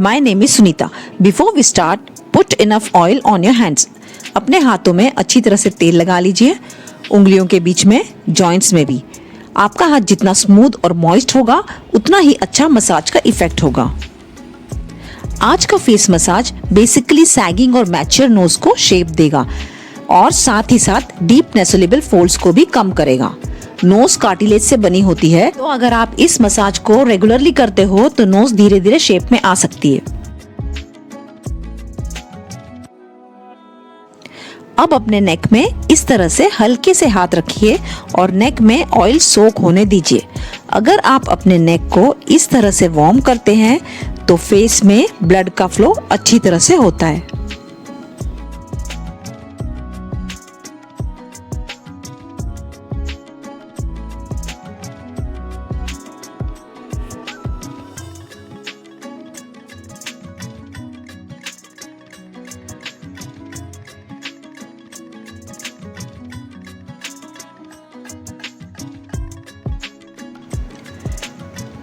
My name is Sunita. Before we start, put enough oil on your hands. अपने हाथों में अच्छी तरह से तेल लगा लीजिए, उंगलियों के बीच में, जॉइंट्स में भी. आपका हाथ जितना स्मूथ और मॉइस्ट होगा, उतना ही अच्छा मसाज का इफेक्ट होगा. आज का फेस मसाज बेसिकली सैगिंग और मैच्योर नोज को शेप देगा और साथ ही साथ डीप नेसोलेबल फोल्ड्स को भी कम करेगा. नोज कार्टिलेज से बनी होती है, तो अगर आप इस मसाज को रेगुलरली करते हो तो नोज धीरे धीरे शेप में आ सकती है. अब अपने नेक में इस तरह से हल्के से हाथ रखिए और नेक में ऑयल सोक होने दीजिए. अगर आप अपने नेक को इस तरह से वार्म करते हैं तो फेस में ब्लड का फ्लो अच्छी तरह से होता है.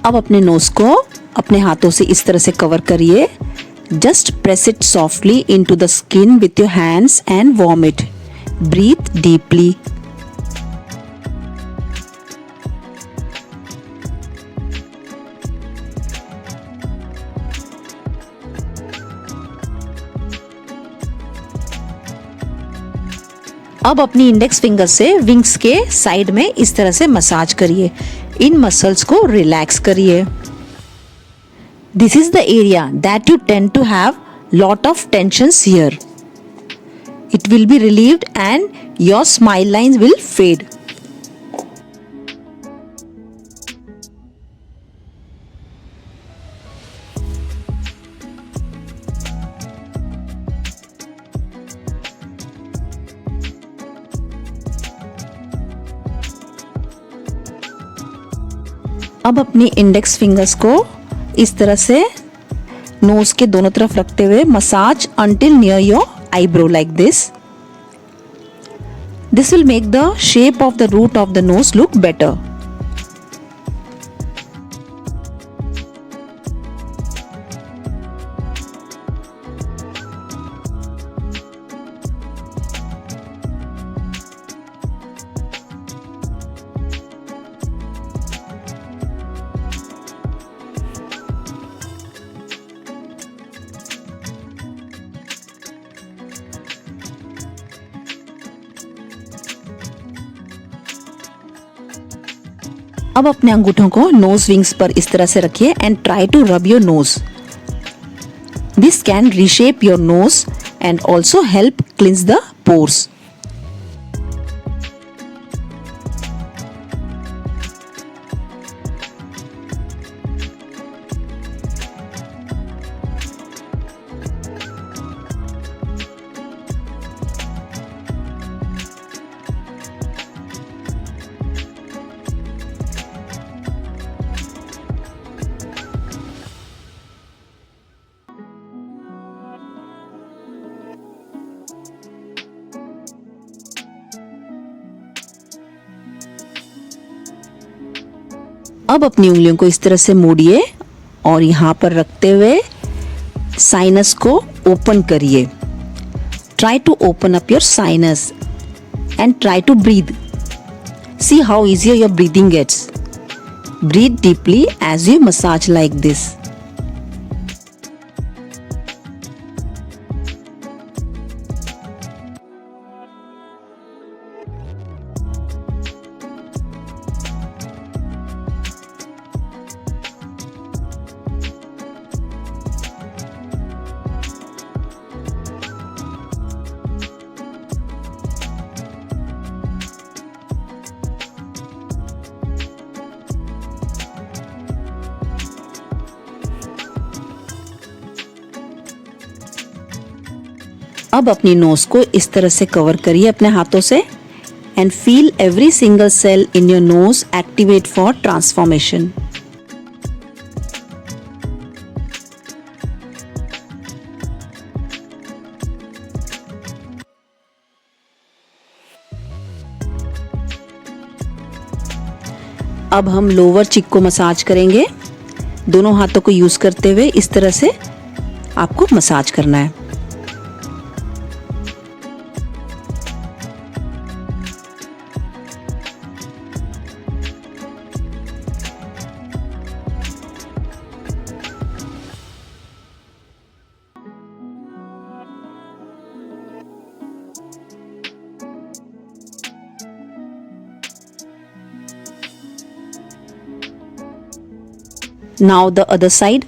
अब अपने नोज को अपने हाथों से इस तरह से कवर करिए. Just press it softly into the skin with your hands and warm it. Breathe deeply. अब अपनी इंडेक्स फिंगर से विंग्स के साइड में इस तरह से मसाज करिए. इन मसल्स को रिलैक्स करिए. This is the area that you tend to have lot of tensions here. It will be relieved and your smile lines will fade. अब अपनी इंडेक्स फिंगर्स को इस तरह से नोज के दोनों तरफ रखते हुए massage until near your eyebrow like this. This will make the shape of the root of the nose look better. अब अपने अंगूठों को नोज विंग्स पर इस तरह से रखिए and try to rub your nose. This can reshape your nose and also help cleanse the pores. अब अपनी उंगलियों को इस तरह से मोड़िए और यहाँ पर रखते हुए साइनस को ओपन करिए. Try to open up your sinus and try to breathe. See how easier your breathing gets. Breathe deeply as you massage like this. अब अपनी नोज को इस तरह से कवर करिए अपने हाथों से and feel every single cell in your nose activate for transformation. अब हम लोअर चिक को मसाज करेंगे. दोनों हाथों को यूज करते हुए इस तरह से आपको मसाज करना है। Now the other side.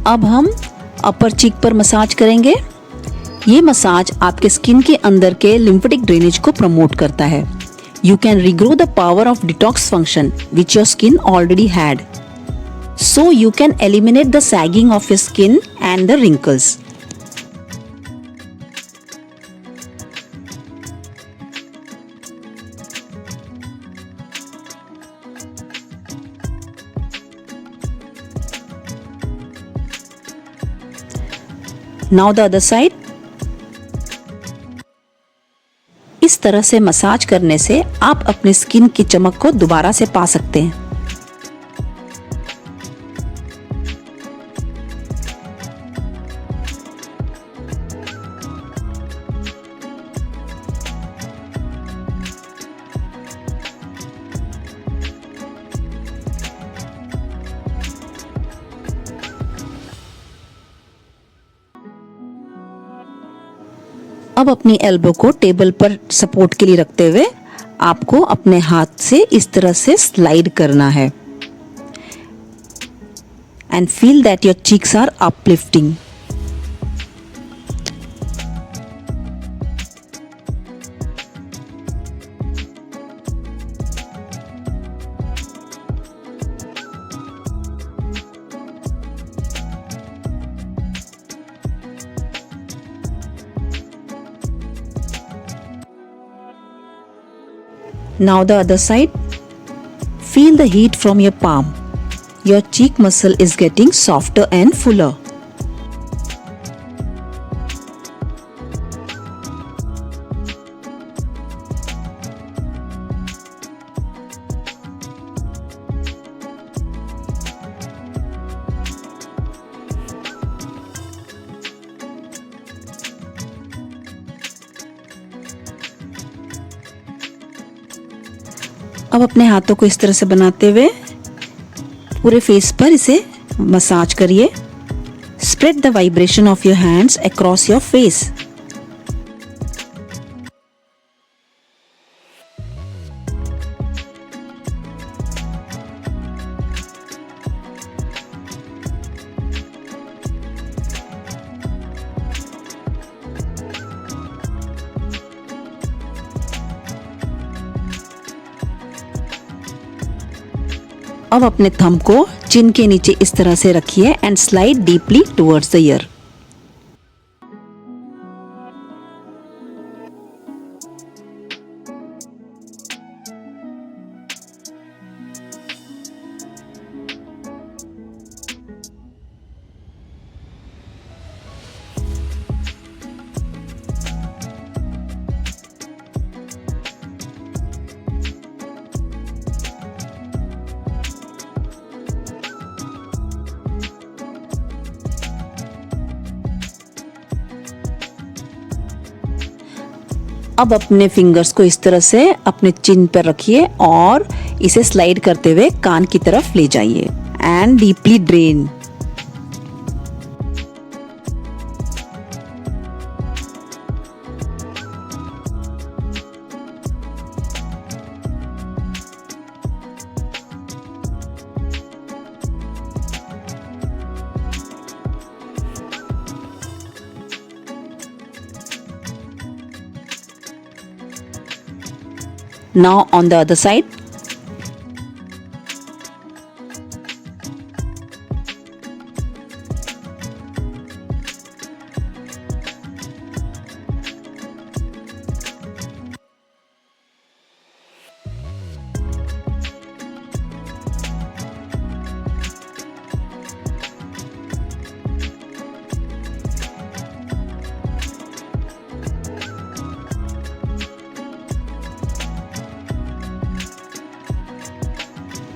अब हम अपर चीक पर मसाज करेंगे। ये मसाज आपके स्किन के अंदर के लिम्फेटिक ड्रेनेज को प्रमोट करता है। You can regrow the power of detox function which your skin already had, so you can eliminate the sagging of your skin and the wrinkles. Now the other side. इस तरह से massage करने से आप अपने skin की चमक को दोबारा से पा सकते हैं। अब अपनी एल्बो को टेबल पर सपोर्ट के लिए रखते हुए आपको अपने हाथ से इस तरह से स्लाइड करना है and feel that your cheeks are uplifting. Now the other side. Feel the heat from your palm. Your cheek muscle is getting softer and fuller. अब अपने हाथों को इस तरह से बनाते हुए पूरे फेस पर इसे मसाज करिए। Spread the vibration of your hands across your face. अब अपने थंब को चिन के नीचे इस तरह से रखिए and slide deeply towards the year. अब अपने फिंगर्स को इस तरह से अपने चिन पर रखिए और इसे स्लाइड करते हुए कान की तरफ ले जाइए and deeply drain. Now on the other side.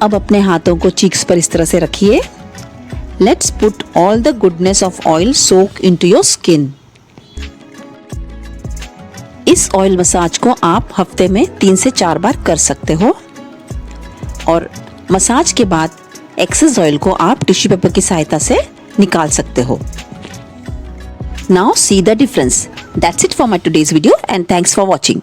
अब अपने हाथों को चीक्स पर इस तरह से रखिए। Let's put all the goodness of oil soak into your skin. इस ऑयल मसाज को आप हफ्ते में 3 से 4 बार कर सकते हो और मसाज के बाद एक्सेस ऑयल को आप टिश्यू पेपर की सहायता से निकाल सकते हो। Now see the difference. That's it for my today's video and thanks for watching.